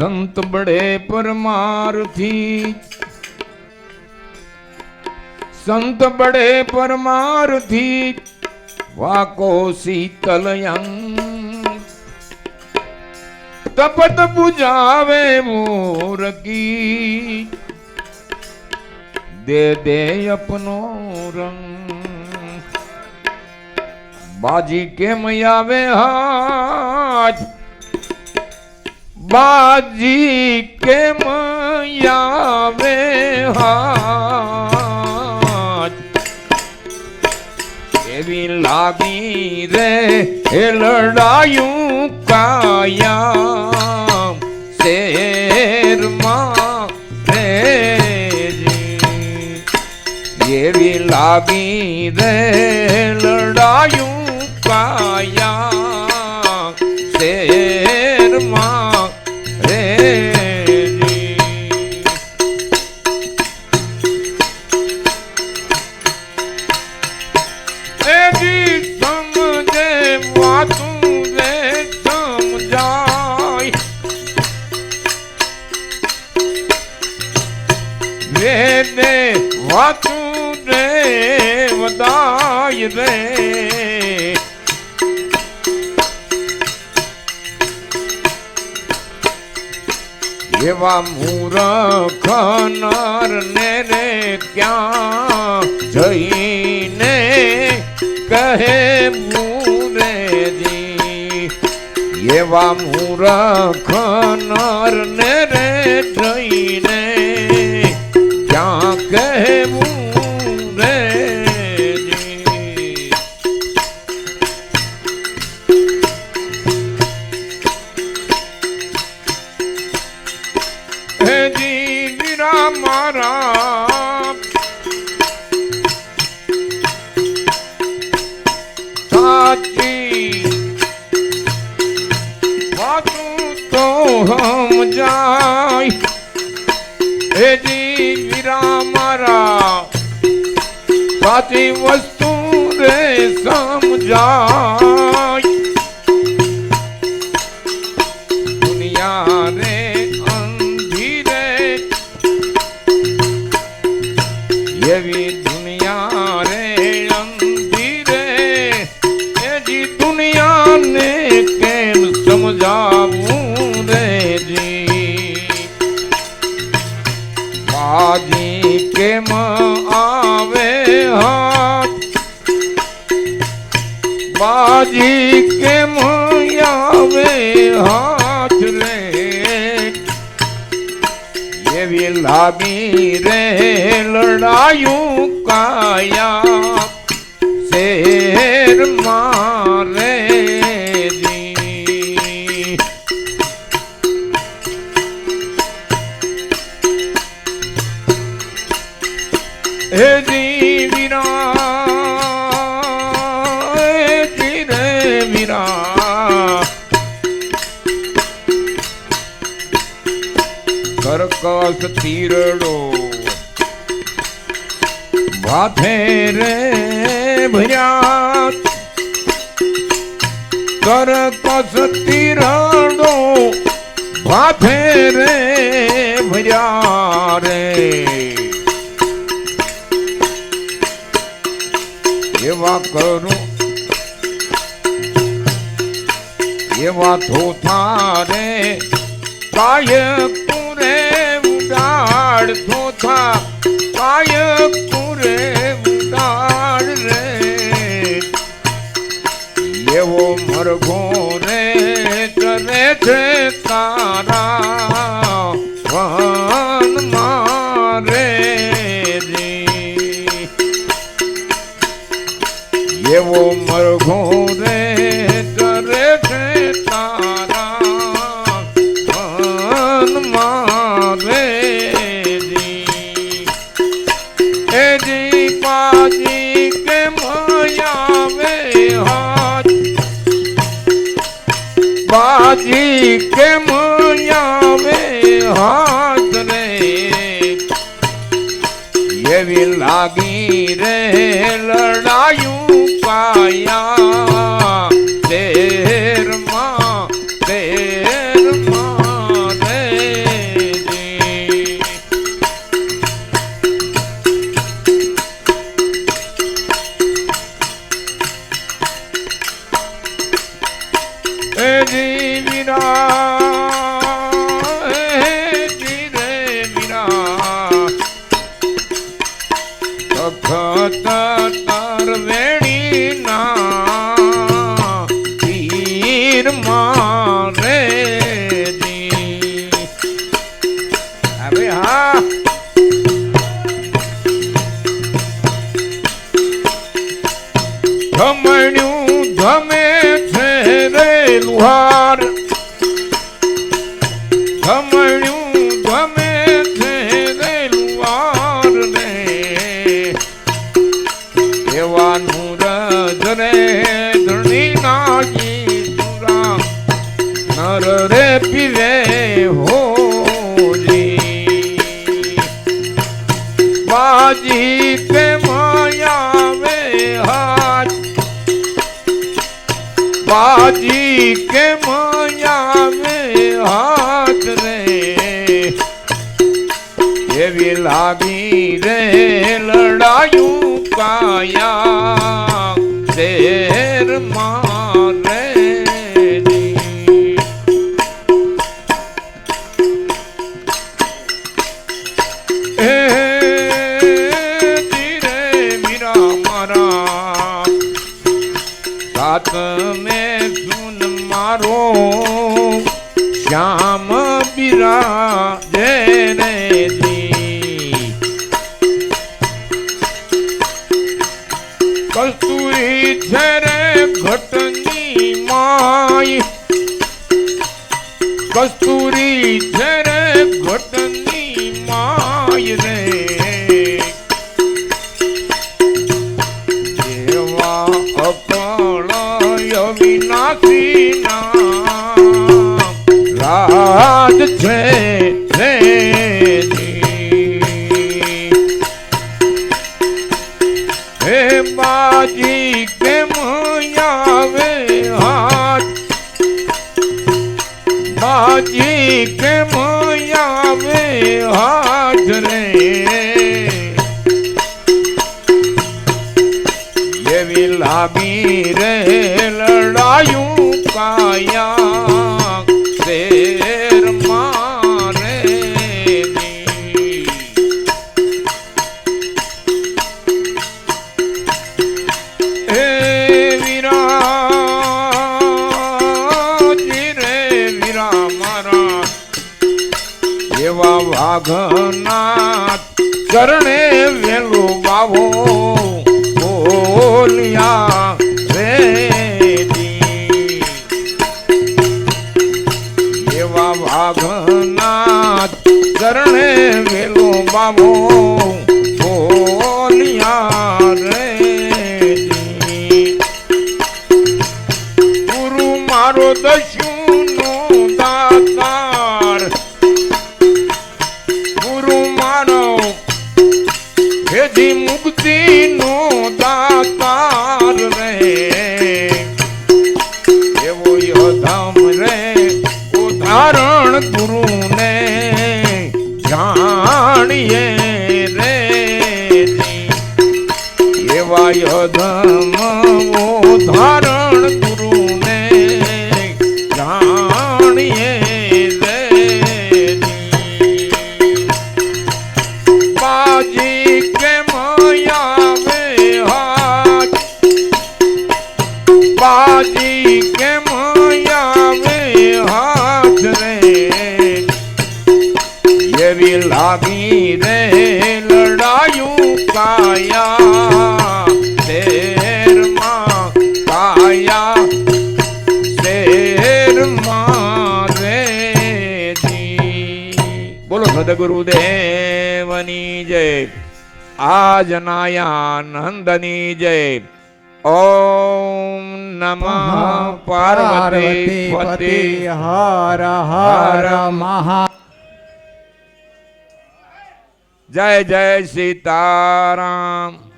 संत बड़े परमार्थी, संत बड़े परमार्थी, वाको शीतलयं तपत बुझावे मोर की, दे दे अपनो रंग। बाजी के मयावे हाथ, बाजी के मयावे हाथ, एवी लागी रे ए लड़ायूं काया शेर मारे जी, एवी लागी रे लड़ायूं काया शेर मारे जी। ए जी समझे बातों रे समझाई, वे दे बातों रे वदाई रे, एवा मूर्ख नर ने रे क्या जईने कहे मूरे जी, एवा मूर्ख नर ने रे जईने क्या कहे मूरे जी। हे जी वीरा मारा साची बातों तो हम जाय, हे जी वीरा मारा साची वस्तु रे समझाय, दुनिया रे एवी दुनिया रे अंधीरे, ए जी दुनिया ने केम समझाऊं रे जी। बाजी के म आवे हाथ, बाजी के म आवे हाथ रे, एवी लागी रे लड़ायूं काया शेर मारे जी। हे जी वीरा, हे जी रे वीरा, करकस तीरड़ो भाथे रे भैया, करकस तीरड़ो भाथे रे भैया रे, एवा करो एवा थोथा रे काय पूरे उडाड़ थोथा, काय पूरे उडाड़ रे, ये वो मरघो रे चरे थे तारा वन मारे जी, ये वो मरघो रे चरे थे तारा मारे जी। ए जी बाजी के मयावे हाथ, बाजी के मयावे हाथ रे, ये भी लागी रे लड़ायूं पाया शेर मारे એ જીવીરા તર વેણી ના પીર મારે હવે હા ધમણ્યું ધમે છે રે લુહાર ધમણ્યું ધમે છે રે લુહાર રે એવાનું રજ રે ધણી નાગી સુરા નર રે પીવે હોજી બાજી કે માયાવે હાથ બાજી કે માયાવે હાથ રે એવી લાગી રે લડાયું કાયા શેર મારે ધીરે મીરા મારા સાત મેં સુન મારો શ્યામ બીરા જેને કસ્તુરી છે રે ઘટની માય કસ્તુરી છે રે ઘટની માય રે એવા અકળ અવિનાશી ના રાજ છે રે હે બાજી કેમ આવે હાથ બાજી કેમ આવે હાથ રે એવી લાગી રે લડાયું કાયા શેર મારે એવા વાઘના ચરણે વેલું બાવો બોલ્યા રે એવા વાઘના ચરણે વેલું બાવો બોલ્યા રે ગુરુ મારો દસ્યુ નો દાતાર હેજી મુક્તિ નો દાતાર રે એવો યોધામ રે ઉદાહરણ ગુરુ ને જાણીએ રે એવા યોધામ ઉદાહરણ ગુરુ ને જાણીએ રે બાજી બાજી કેમ આવે હાથ રે એવી લાગી રે લડાયું કાયા શેર માં કાયા શેર મારે બોલો સદગુરુદેવની જય આજનાયાનંદની જય ઓમ નમઃ પાર્વતી પતિ હર હર મહા જય જય સીતારામ.